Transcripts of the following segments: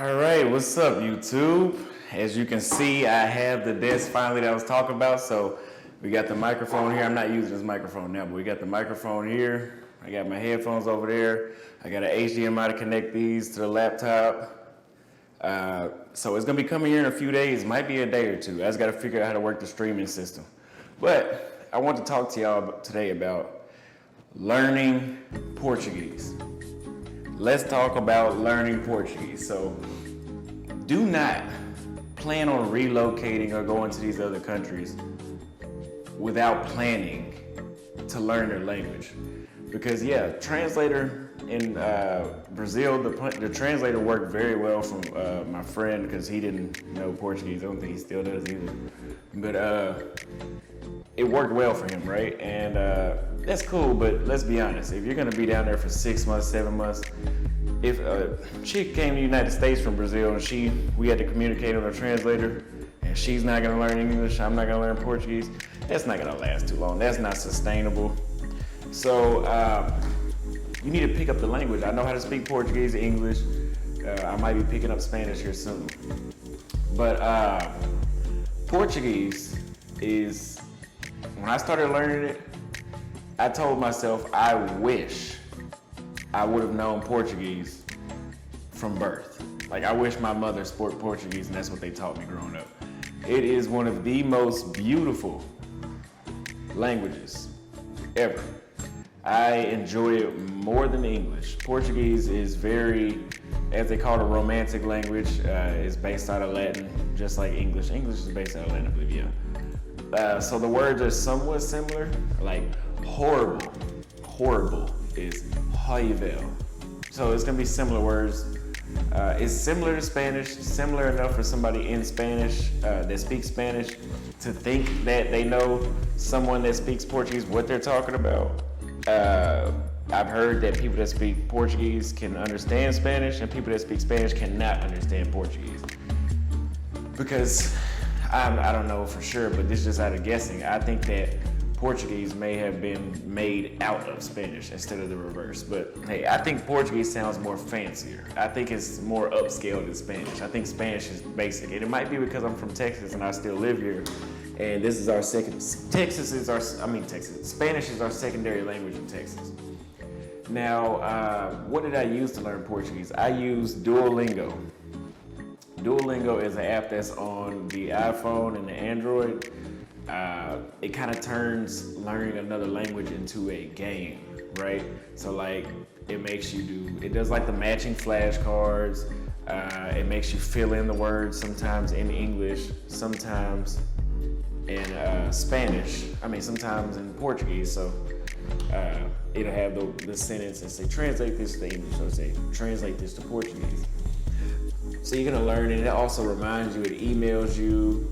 All right, what's up, YouTube? As you can see, I have the desk finally that I was talking about. So we got the microphone here. I'm not using this microphone now, but we got the microphone here. I got my headphones over there. I got an HDMI to connect these to the laptop. So it's gonna be coming here in a few days, might be a day or two. I just gotta figure out how to work the streaming system. But I want to talk to y'all today about learning Portuguese. Let's talk about learning Portuguese. So do not plan on relocating or going to these other countries without planning to learn their language. Because translator in Brazil, the translator worked very well from my friend because he didn't know Portuguese. I don't think he still does either. But it worked well for him, right? And that's cool, but let's be honest. If you're gonna be down there for 6 months, 7 months, if a chick came to the United States from Brazil and we had to communicate with a translator, and she's not gonna learn English, I'm not gonna learn Portuguese, that's not gonna last too long. That's not sustainable. So you need to pick up the language. I know how to speak Portuguese, English. I might be picking up Spanish here soon. But Portuguese is, when I started learning it, I told myself I wish I would have known Portuguese from birth. Like, I wish my mother spoke Portuguese and that's what they taught me growing up. It is one of the most beautiful languages ever. I enjoy it more than English. Portuguese is very, as they call it, a romantic language. It's based out of Latin, just like English. English is based out of Latin, I believe, yeah. So the words are somewhat similar, like horrible is horrível. So it's gonna be similar words. It's similar to Spanish, similar enough for somebody in Spanish that speaks Spanish to think that they know someone that speaks Portuguese what they're talking about. I've heard that people that speak Portuguese can understand Spanish and people that speak Spanish cannot understand Portuguese. Because I don't know for sure, but this is just out of guessing. I think that Portuguese may have been made out of Spanish instead of the reverse. But hey, I think Portuguese sounds more fancier. I think it's more upscale than Spanish. I think Spanish is basic. And it might be because I'm from Texas and I still live here. And this is our Spanish is our secondary language in Texas. Now, what did I use to learn Portuguese? I used Duolingo. Duolingo is an app that's on the iPhone and the Android. It kind of turns learning another language into a game, right? So like, it does like the matching flashcards. It makes you fill in the words, sometimes in English, sometimes in Spanish, sometimes in Portuguese. So it'll have the sentence and say, translate this to English, or say, translate this to Portuguese. So you're gonna learn, and it also reminds you, it emails you.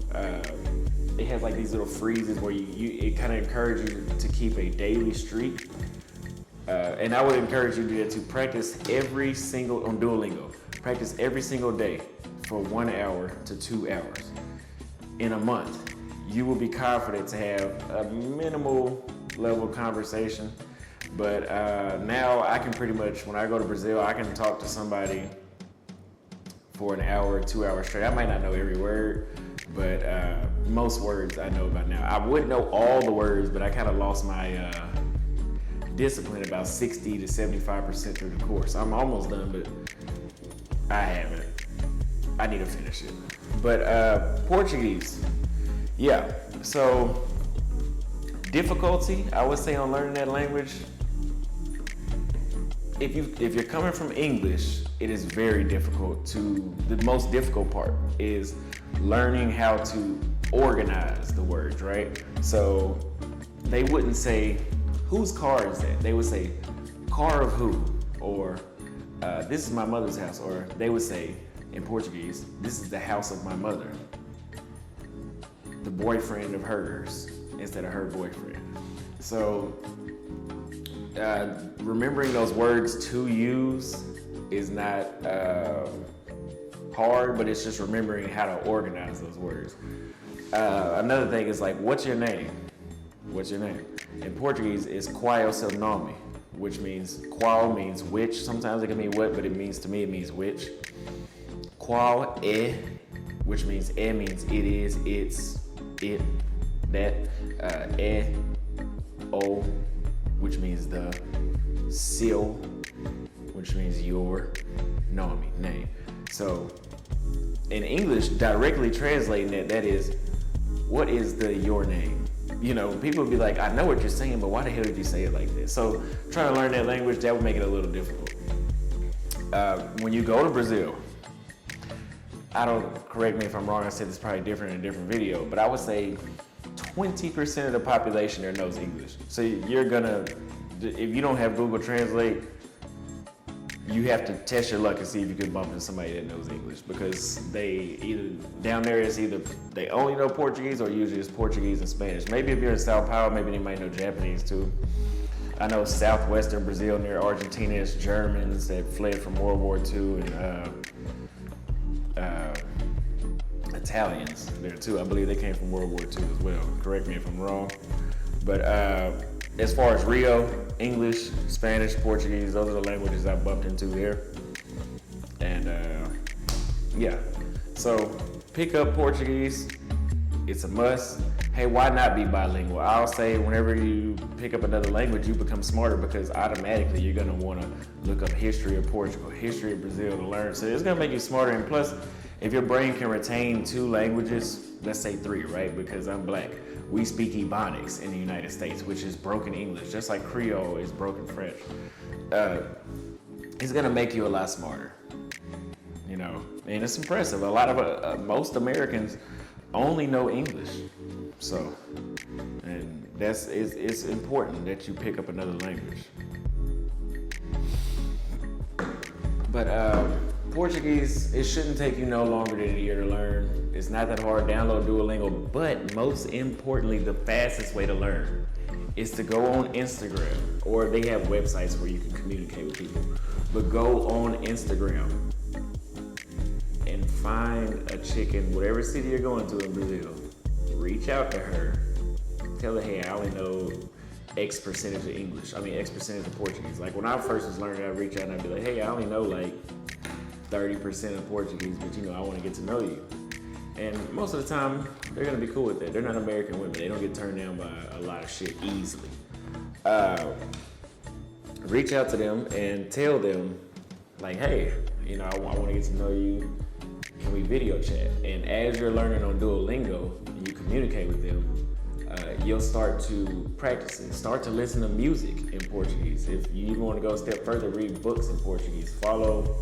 It has like these little freezes where it kind of encourages you to keep a daily streak. And I would encourage you to practice on Duolingo, practice every single day for 1 hour to 2 hours. In a month, you will be confident to have a minimal level conversation. But now I can pretty much, when I go to Brazil, I can talk to somebody for an hour, 2 hours straight. I might not know every word, but most words I know about now. I would know all the words, but I kind of lost my discipline about 60 to 75% through the course. I'm almost done, but I haven't. I need to finish it. But Portuguese, yeah. So difficulty, I would say, on learning that language. If you're coming from English, it is very difficult. The most difficult part is learning how to organize the words, right? So they wouldn't say, whose car is that? They would say, car of who? Or this is my mother's house. Or they would say, in Portuguese, this is the house of my mother. The boyfriend of hers, instead of her boyfriend. So remembering those words to use is not hard, but it's just remembering how to organize those words. Another thing is like, what's your name? What's your name? In Portuguese, it's qual é o seu nome, which means, qual means which. Sometimes it can mean what, but to me, it means which. qual é, which means means it is, it's, it, that. É, o, which means the. Seu, which means your name. So in English, directly translating that is, what is your name? You know, people would be like, I know what you're saying, but why the hell did you say it like this? So trying to learn that language, that would make it a little difficult. When you go to Brazil, correct me if I'm wrong, I said this probably different in a different video, but I would say 20% of the population there knows English. So you're gonna, if you don't have Google Translate, you have to test your luck and see if you can bump into somebody that knows English, because down there it's either they only know Portuguese or usually it's Portuguese and Spanish. Maybe if you're in Sao Paulo, maybe they might know Japanese too. I know southwestern Brazil near Argentina is Germans that fled from World War II, and Italians there too. I believe they came from World War II as well. Correct me if I'm wrong. But as far as Rio, English, Spanish, Portuguese, those are the languages I bumped into there. And yeah, so pick up Portuguese. It's a must. Hey, why not be bilingual? I'll say whenever you pick up another language, you become smarter, because automatically you're gonna wanna look up history of Portugal, history of Brazil to learn. So it's gonna make you smarter. And plus, if your brain can retain 2 languages, let's say 3, right? Because I'm black. We speak Ebonics in the United States, which is broken English, just like Creole is broken French. It's gonna make you a lot smarter, you know? And it's impressive. A lot of, most Americans only know English. So, and it's important that you pick up another language. But Portuguese, it shouldn't take you no longer than a year to learn. It's not that hard. Download Duolingo, but most importantly, the fastest way to learn is to go on Instagram, or they have websites where you can communicate with people. But go on Instagram and find a chick in whatever city you're going to in Brazil. Reach out to her. Tell her, hey, I only know X percentage of English. X percentage of Portuguese. Like when I first was learning, I'd reach out and I'd be like, hey, I only know like 30% of Portuguese, but you know, I want to get to know you. And most of the time, they're gonna be cool with that. They're not American women. They don't get turned down by a lot of shit easily. Reach out to them and tell them, like, hey, you know, I want to get to know you. Can we video chat? And as you're learning on Duolingo and you communicate with them, you'll start to practice it. Start to listen to music in Portuguese. If you even want to go a step further, read books in Portuguese. Follow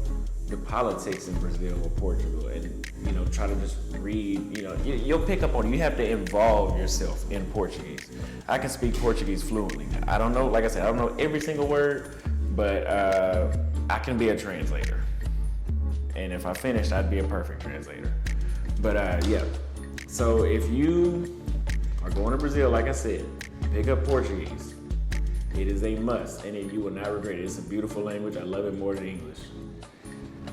the politics in Brazil or Portugal, and you know, try to just read. You know, you'll pick up on it. You have to involve yourself in Portuguese. I can speak Portuguese fluently. I don't know, like I said, I don't know every single word, but I can be a translator. And if I finished, I'd be a perfect translator. But yeah, so if you are going to Brazil, like I said, pick up Portuguese. It is a must, and you will not regret it. It's a beautiful language. I love it more than English.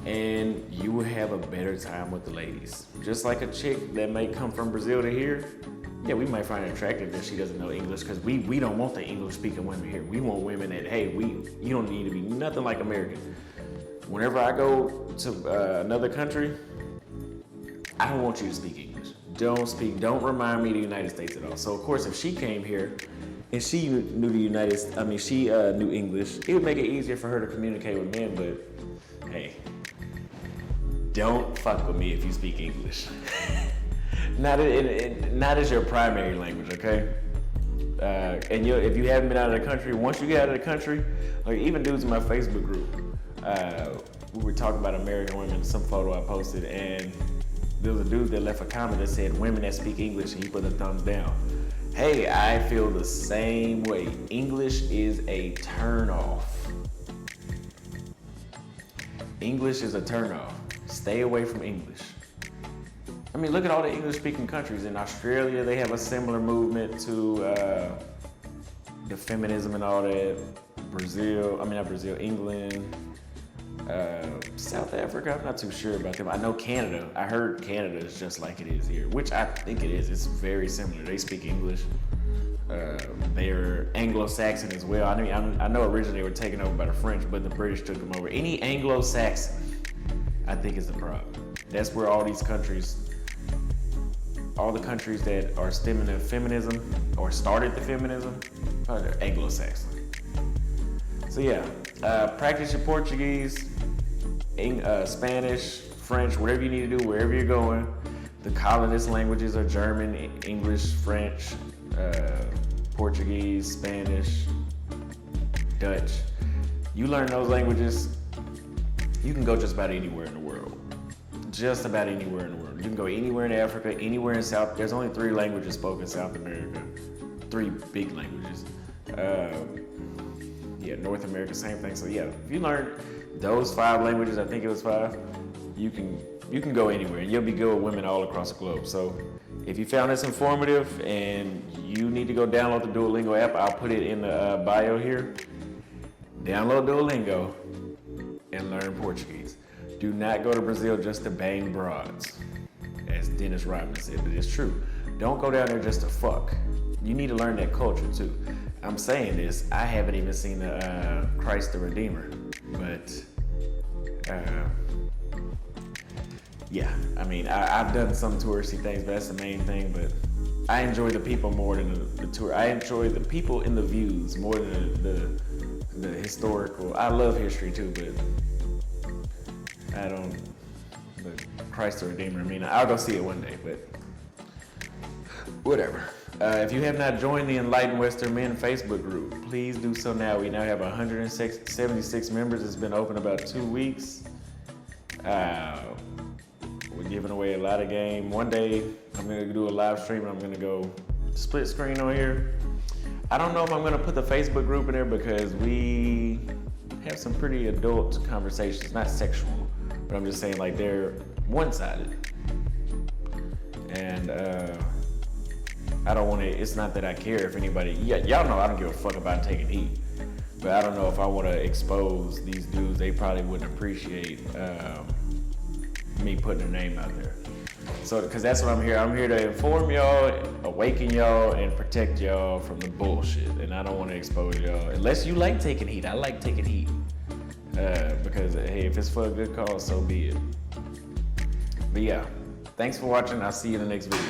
And you will have a better time with the ladies. Just like a chick that may come from Brazil to here, yeah, we might find it attractive that she doesn't know English, because we don't want the English-speaking women here. We want women that, hey, you don't need to be nothing like American. Whenever I go to another country, I don't want you to speak English. Don't remind me of the United States at all. So of course, if she came here and she knew knew English, it would make it easier for her to communicate with men. But hey, don't fuck with me if you speak English. Not as your primary language, okay? And if you haven't been out of the country, once you get out of the country, like even dudes in my Facebook group, we were talking about American women, some photo I posted, and there was a dude that left a comment that said women that speak English, and he put a thumbs down. Hey, I feel the same way. English is a turn off. English is a turn off. Stay away from English. I mean, look at all the English-speaking countries. In Australia, they have a similar movement to the feminism and all that. England, South Africa, I'm not too sure about them. I know Canada. I heard Canada is just like it is here, which I think it is. It's very similar. They speak English. They're Anglo-Saxon as well. I know originally they were taken over by the French, but the British took them over. Any Anglo-Saxon, I think, is the problem. That's where all the countries that are stemming to feminism or started the feminism, probably they're Anglo-Saxon. So yeah, practice your Portuguese, Spanish, French, whatever you need to do, wherever you're going. The colonist languages are German, English, French, Portuguese, Spanish, Dutch. You learn those languages, you can go just about anywhere in the world. Just about anywhere in the world. You can go anywhere in Africa, anywhere in South. There's only 3 languages spoken in South America. 3 big languages. North America, same thing. So yeah, if you learn those 5 languages, I think it was 5, you can go anywhere, and you'll be good with women all across the globe. So if you found this informative and you need to go download the Duolingo app, I'll put it in the bio here. Download Duolingo and learn Portuguese. Do not go to Brazil just to bang broads, as Dennis Rodman said, but it's true. Don't go down there just to fuck. You need to learn that culture too. I'm saying this, I haven't even seen the Christ the Redeemer, but I've done some touristy things, but that's the main thing. But I enjoy the people more than the tour. I enjoy the people and the views more than the historical. I love history too, but but Christ the Redeemer, I'll go see it one day, but whatever. If you have not joined the Enlightened Western Men Facebook group, please do so now. We now have 176 members. It's been open about 2 weeks. We're giving away a lot of game. One day, I'm gonna do a live stream and I'm gonna go split screen on here. I don't know if I'm gonna put the Facebook group in there because we have some pretty adult conversations, not sexual, but I'm just saying like they're one-sided. And I don't want to, it's not that I care if anybody, y'all know I don't give a fuck about taking heat, but I don't know if I want to expose these dudes. They probably wouldn't appreciate me putting their name out there. So, because that's what I'm here. I'm here to inform y'all, awaken y'all, and protect y'all from the bullshit. And I don't want to expose y'all, unless you like taking heat. I like taking heat. Because, hey, if it's for a good cause, so be it. But yeah, thanks for watching. I'll see you in the next video.